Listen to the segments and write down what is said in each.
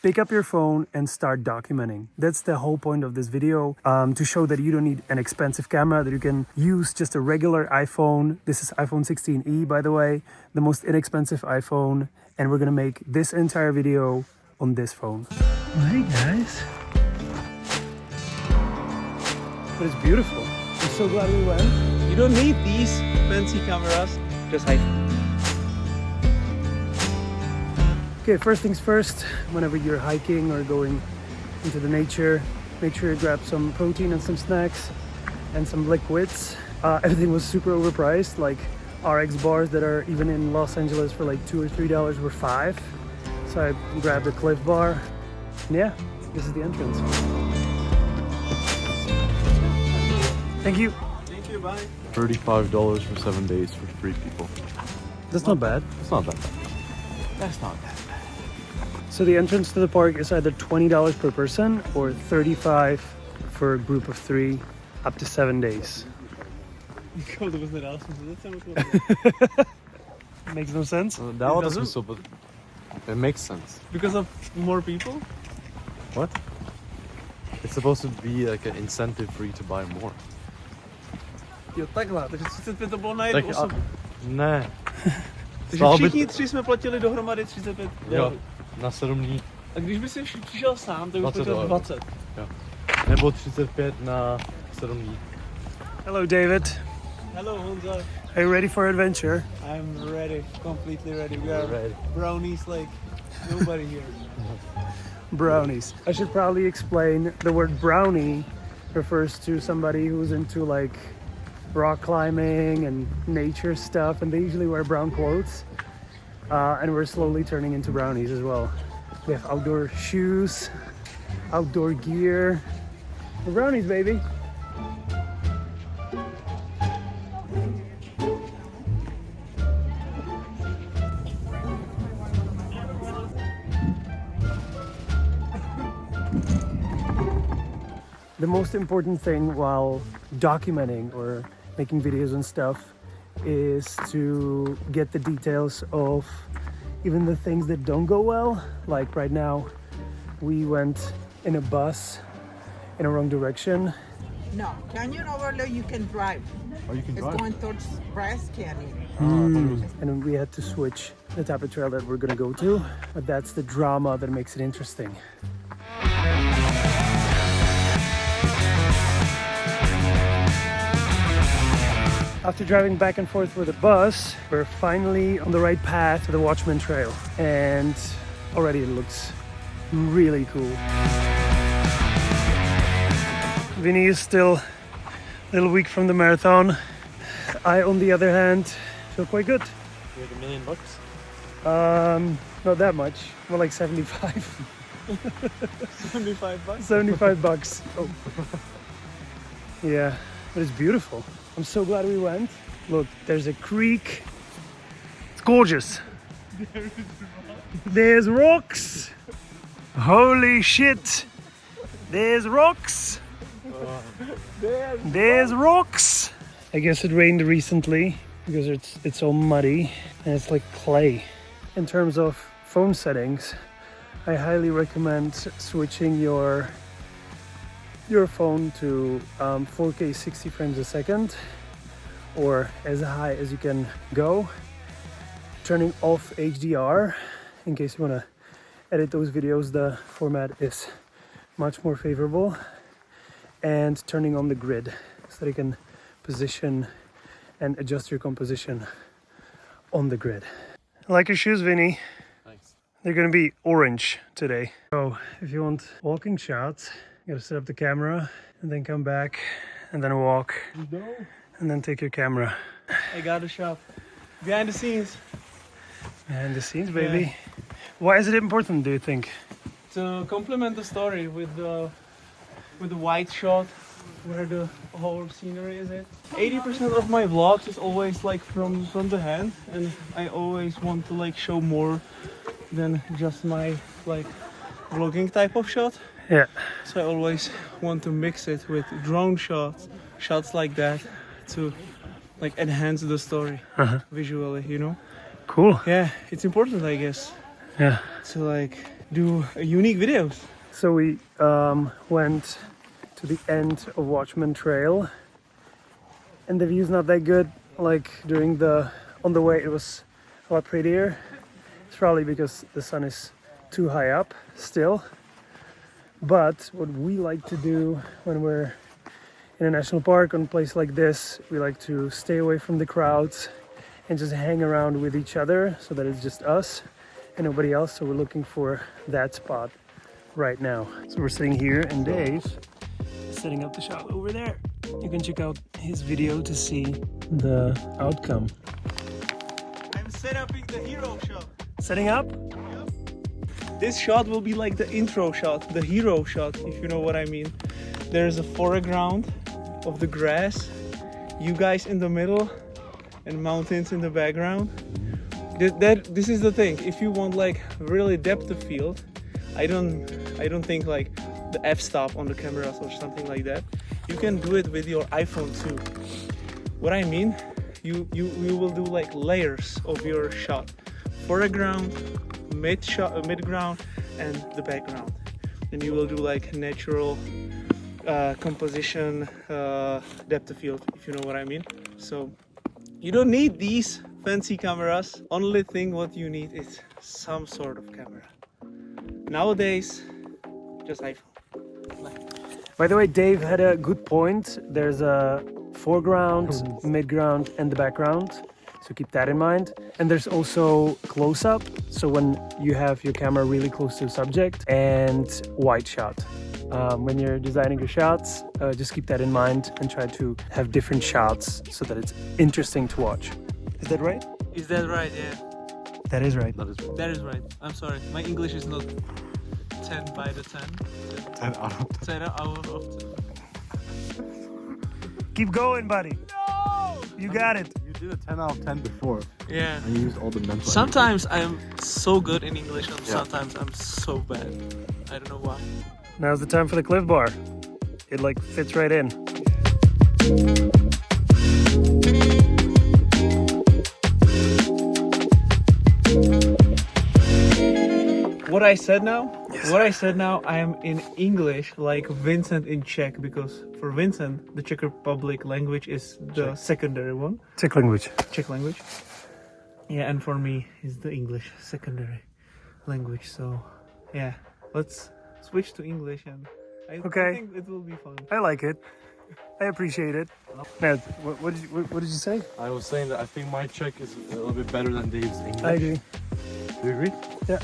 pick up your phone and start documenting. That's the whole point of this video, to show that you don't need an expensive camera, that you can use just a regular iPhone. This is iPhone 16e, by the way, the most inexpensive iPhone. And we're gonna make this entire video on this phone. Well, hey guys. But it's beautiful. I'm so glad we went. You don't need these fancy cameras, just iPhone. Okay, first things first, whenever you're hiking or going into the nature, make sure you grab some protein and some snacks and some liquids. Everything was super overpriced, like RX bars that are even in Los Angeles for like $2 or $3 were $5. So I grabbed a Cliff Bar. And yeah, this is the entrance. Thank you. Thank you, bye. $35 for 7 days for 3 people. That's not bad. It's not that bad. That's not bad. So the entrance to the park is either $20 per person or $35 for a group of 3 up to 7 days. Makes no sense? Dává to smysl, but it makes sense. Because of more people? What? It's supposed to be like an incentive for you to buy more. Jo, takhle, takže 35 to bylo na jednu osobu. Ne. Takže všichni 3 jsme platili dohromady 35 $. Jo, na 7 dní. A když by si přišel sám, tak bych platil 20. Jo. Nebo 35 na 7 dní. Hello, David. Hello, Honza. Are you ready for adventure? I'm ready, completely ready. We are Ready. brownies like nobody here. Brownies. I should probably explain the word brownie refers to somebody who's into like rock climbing and nature stuff, and they usually wear brown clothes. And we're slowly turning into brownies as well. We have outdoor shoes, outdoor gear. We're brownies, baby. The most important thing while documenting or making videos and stuff is to get the details of even the things that don't go well. Like right now, we went in a bus in a wrong direction. No, Canyon Overlook you can drive. Oh, you can It's drive? going towards Bryce Canyon. And we had to switch the type of trail that we're gonna go to. But that's the drama that makes it interesting. After driving back and forth with the bus, we're finally on the right path to the Watchman Trail. And already it looks really cool. Vinny is still a little weak from the marathon. I, on the other hand, feel quite good. You had $1 million? Not that much, more like 75. 75 bucks? 75 bucks. Oh. Yeah, but it's beautiful. I'm so glad we went. Look, there's a creek. It's gorgeous. There's rocks. Holy shit. There's rocks. There's rocks. I guess it rained recently because it's all muddy and it's like clay. In terms of phone settings, I highly recommend switching your phone to 4K 60 frames a second, or as high as you can go. Turning off HDR in case you want to edit those videos, the format is much more favorable, and turning on the grid so that you can position and adjust your composition on the grid. I like your shoes, Vinny. Thanks. They're gonna be orange today. So if you want walking shots, you gotta set up the camera and then come back and then walk and then take your camera. I got a shot. Behind the scenes. Behind the scenes, baby. Yeah. Why is it important, do you think? To complement the story with the wide shot where the whole scenery is it. 80% of my vlogs is always like from the hand, and I always want to like show more than just my like vlogging type of shot. Yeah. So I always want to mix it with drone shots like that to like enhance the story visually, you know? Cool. Yeah, it's important, I guess, Yeah. to like do unique videos. So we went to the end of Watchman Trail, and the view's not that good. Like on the way, it was a lot prettier. It's probably because the sun is too high up still. But what we like to do when we're in a national park, on a place like this, we like to stay away from the crowds and just hang around with each other so that it's just us and nobody else. So we're looking for that spot right now. So we're sitting here and Dave is setting up the shot over there. You can check out his video to see the outcome. I'm set up in the hero shot. Setting up? This shot will be like the intro shot, the hero shot, if you know what I mean. There's a foreground of the grass, you guys in the middle, and mountains in the background. This is the thing. If you want like really depth of field, I don't think like the f-stop on the cameras or something like that. You can do it with your iPhone too. What I mean, you will do like layers of your shot, foreground, midground, and the background. And you will do like natural composition, depth of field, if you know what I mean. So you don't need these fancy cameras. Only thing what you need is some sort of camera. Nowadays, just iPhone. By the way, Dave had a good point. There's a foreground, midground, and the background. So keep that in mind. And there's also close-up. So when you have your camera really close to the subject, and wide shot. When you're designing your shots, just keep that in mind and try to have different shots so that it's interesting to watch. Is that right? Is that right? Yeah. That is right. That is right. That is right. I'm sorry. My English is not 10 by the 10. 10 out of 10. 10 out of 10. Keep going, buddy. No! You got it. You did a 10 out of 10 before. Yeah. And you used all the mental. Sometimes I'm so good in English and sometimes I'm so bad. I don't know why. Now's the time for the Cliff Bar. It like fits right in. What I said now? Yes. What I said now, I am in English like Vincent in Czech, because for Vincent, the Czech Republic language is the secondary one. Czech language. Czech language. Yeah, and for me is the English secondary language. So, yeah, let's switch to English and I think it will be fun. I like it. I appreciate it. Now, what did you say? I was saying that I think my Czech is a little bit better than Dave's English. I agree. Do you agree? Yeah.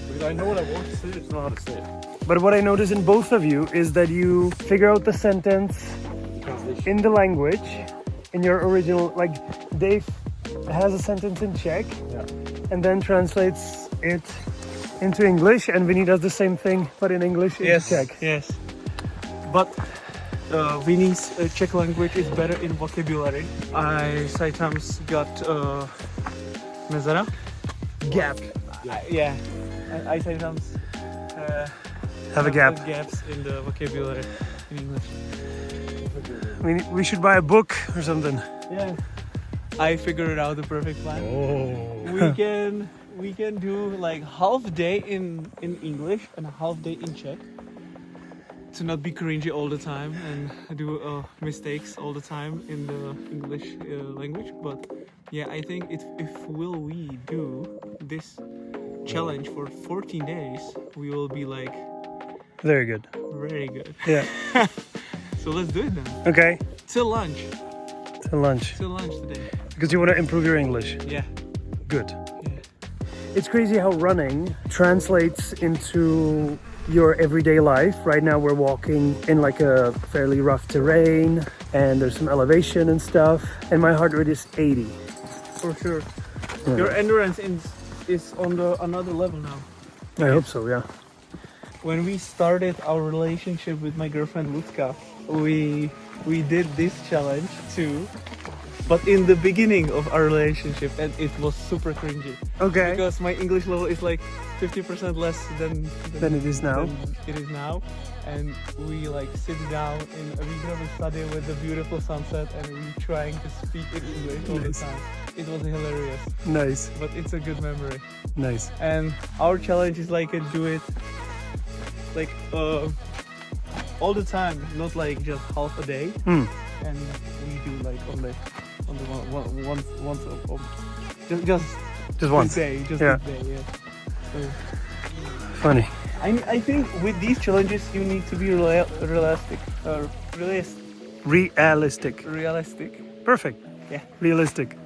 Because I know what I want to say, I just know how to say it. But what I notice in both of you is that you figure out the sentence in the language, in your original, like Dave has a sentence in Czech and then translates it into English, and Vinny does the same thing but in English into Czech. Yes. But Vinny's Czech language is better in vocabulary. I sometimes got mezera? Gap. I sometimes Have a gap. Gaps in the vocabulary in English. I mean, we should buy a book or something. Yeah. I figured out the perfect plan. Oh. We can do like half day in English and a half day in Czech, to not be cringy all the time and do mistakes all the time in the English language. But yeah, I think if we do this challenge for 14 days, we will be like Very good. very good. Yeah. So let's do it then. Okay. Till lunch. To lunch. Till lunch today. Because you want to improve your English. Yeah. Good. Yeah. It's crazy how running translates into your everyday life. Right now we're walking in like a fairly rough terrain and there's some elevation and stuff, and my heart rate is 80. For sure. Yeah. Your endurance is on another level now. I hope so, yeah. When we started our relationship with my girlfriend Lutka, we did this challenge too. but in the beginning of our relationship, and it was super cringy. Okay. Because my English level is like 50% less Than it is now. than it is now. And we like sit down in a reasonable study with the beautiful sunset, and we trying to speak in English all the Nice. time. It was hilarious, Nice. but it's a good memory. Nice. And our challenge is like do it like all the time, not like just half a day. Hmm. And we do like on the once just Just once. this day, just Yeah. this day, yeah. So Funny. I think with these challenges you need to be realistic. Realistic. Perfect. Yeah. Realistic.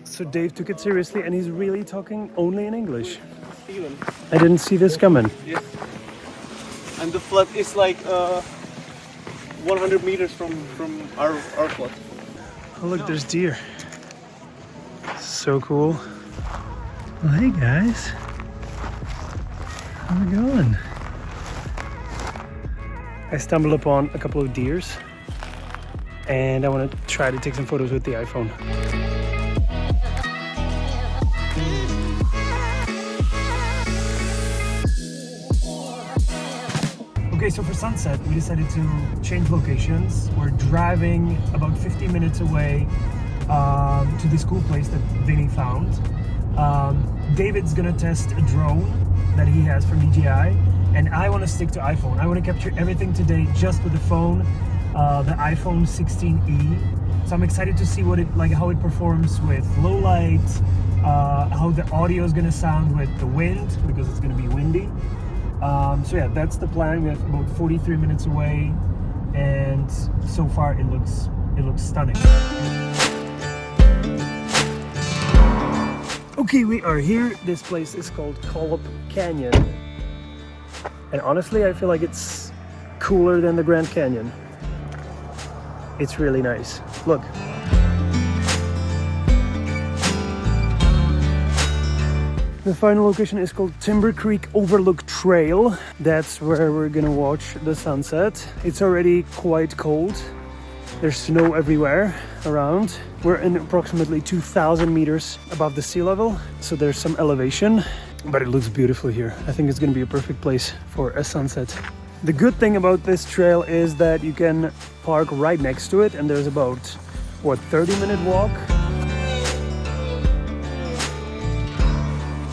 So Dave took it seriously and he's really talking only in English. Steven. I didn't see this coming. Yes. And the flat is like 100 meters from our flat. Oh look, there's deer. So cool. Well, hey guys. How's it going? I stumbled upon a couple of deers and I want to try to take some photos with the iPhone. Okay, so for sunset, we decided to change locations. We're driving about 50 minutes away to this cool place that Vinny found. David's gonna test a drone that he has from DJI, and I want to stick to iPhone. I want to capture everything today just with the phone, the iPhone 16e. So I'm excited to see how it performs with low light, how the audio is gonna sound with the wind because it's gonna be windy. So yeah, that's the plan. We're about 43 minutes away, and so far it looks stunning. Okay, we are here. This place is called Collop Canyon, and honestly, I feel like it's cooler than the Grand Canyon. It's really nice. Look. The final location is called Timber Creek Overlook Trail. That's where we're gonna watch the sunset. It's already quite cold. There's snow everywhere around. We're in approximately 2,000 meters above the sea level, so there's some elevation, but it looks beautiful here. I think it's gonna be a perfect place for a sunset. The good thing about this trail is that you can park right next to it, and there's about, 30-minute walk?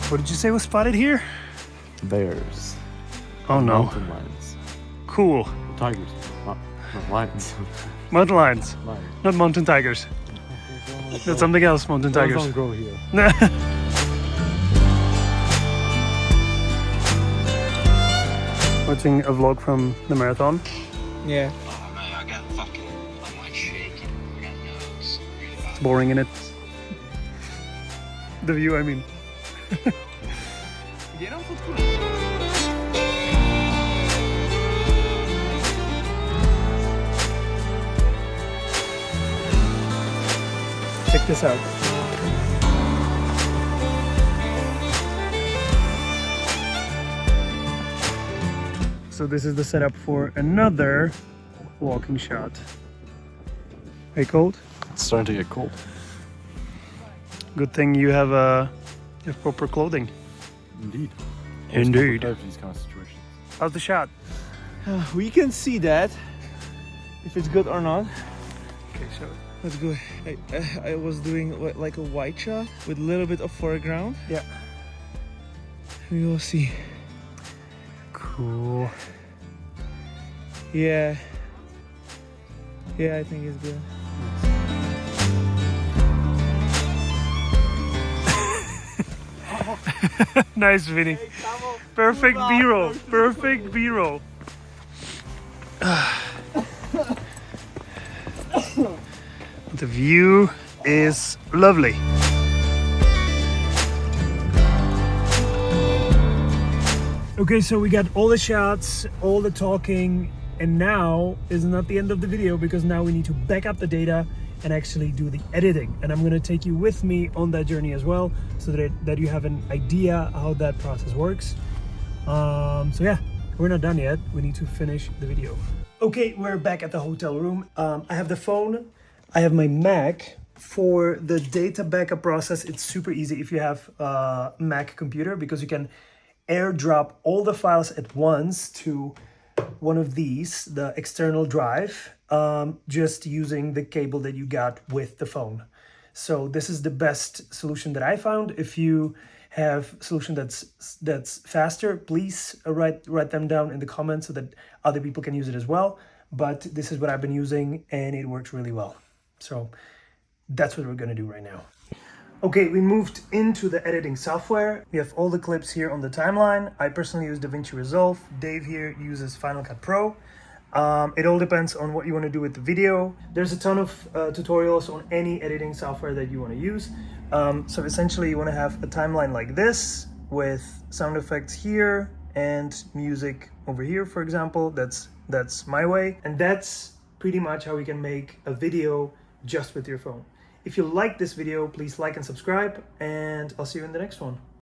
What did you say was spotted here? Bears. Oh no. Mountain lions. Cool. Tigers. Not lions. Mountain lions, Lions. not mountain tigers. That's something else, mountain Those tigers. don't grow here. Watching a vlog from the marathon. Yeah. Oh man, I got fucking, I'm like shaking. I got nerves. Really bad. It's boring, innit? The view, I mean. Check this out. So this is the setup for another walking shot. Are you cold? It's starting to get cold. Good thing you have proper clothing. Indeed. Indeed. For these kind of situations. How's the shot? We can see that if it's good or not. Okay, show it. That's good. I was doing like a white shot with a little bit of foreground. Yeah. We will see. Cool. Yeah. Yeah, I think it's good. Nice, Vinny. Perfect B-roll. Perfect B-roll. The view is lovely. Okay, so we got all the shots, all the talking, and now is not the end of the video because now we need to back up the data and actually do the editing. And I'm gonna take you with me on that journey as well so that you have an idea how that process works. So yeah, we're not done yet. We need to finish the video. Okay, we're back at the hotel room. I have the phone, I have my Mac, For the data backup process, it's super easy if you have a Mac computer, because you can airdrop all the files at once to one of these, the external drive, just using the cable that you got with the phone. So this is the best solution that I found. If you have a solution that's faster, please write them down in the comments so that other people can use it as well. But this is what I've been using and it works really well. So that's what we're gonna do right now. Okay, we moved into the editing software. We have all the clips here on the timeline. I personally use DaVinci Resolve. Dave here uses Final Cut Pro. It all depends on what you want to do with the video. There's a ton of tutorials on any editing software that you want to use. So essentially you want to have a timeline like this with sound effects here and music over here, for example. That's my way. And that's pretty much how we can make a video just with your phone. If you like this video, please like and subscribe, and I'll see you in the next one.